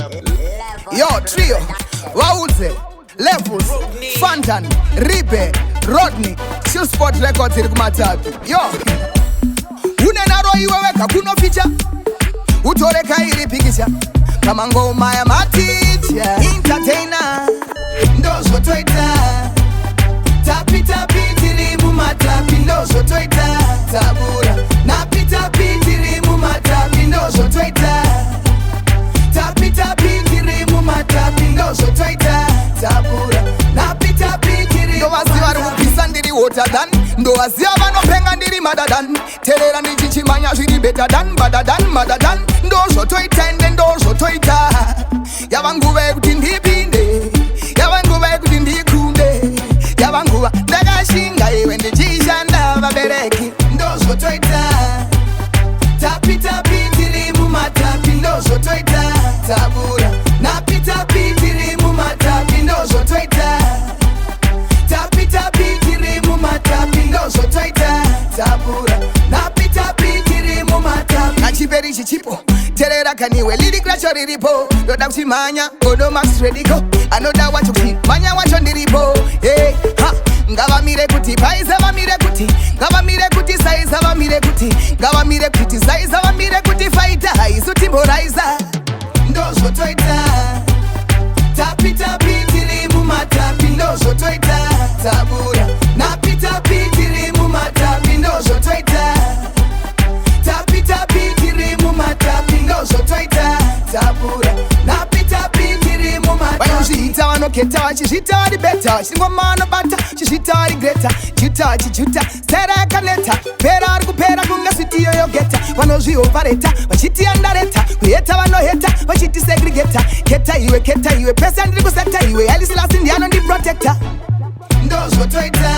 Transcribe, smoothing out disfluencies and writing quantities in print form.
Yo, Trio, Wauze, Levels, Fantan, Ribe, Rodney, Chill Sport Records iri kumatatu. Yo, unenaro iweweka kuno ficha, utoreka iri pikicha, kama ngoma ya maticha. Entertainer, ndozo toita, tapi tapi tirimu matapi, ndozo toita, tabura, napi tapi tirimu matapi, ndozo toita, tapi tapi tirimu matapi, ndozo toita, tabura, napi tapi tirimu. Ndo waziwa rukupisa ndiri water than, ndo waziwa vanopenga ndiri madadan, terera nichichimanya zviri better than, badadan, madadan, ndozo toita ende ndozo toita. Yavanguve kuti ndipinde, yavanguve kuti ndikunde, yavanguva ndakashinga iwe ndichishanda vabereki, ndozo toita, tapi tapi tirimu matapi, ndozo toita, tabura, napi tapi tirimu matapi, ndozo toita, tapi tapi tirimu matapi, ndozo toita, tabura, napi tapi tirimu matapi. Kachiperi chichipo, terera kaniwe lidi crasho riripo, yoda kuchimanya, odo max rediko, anoda wacho kuchimanya wacho ndiripo. Hey, ha, ngava mire kuti, paiza va mire kuti, ngava mire kuti, saiza va mire kuti, ngava mire kuti, saiza va mire kuti, fighter, haizu timbo raiza, ndozo toita, tapi tapi tirimu matapi, ndozo toita, tabura, napi tapi tirimu matapi, ndozo toita, tapi tapi tirimu matapi, ndozo toita, tabura, napi tapi tirimu matapi. Vanozviita vanoketa vachizviita vari beta, vachingoma vanobata chizviita vari greta, juta vachijuta sera yakaneta, pera ari kupera kunge switi yoyogeta, vanozviopareta vachiti andareta, kuheta vanoheta vachiti segregeta, keta iwe pesa ndiri kuseta iwe, alisilasi ndiano ndiprotecta, ndozo toita,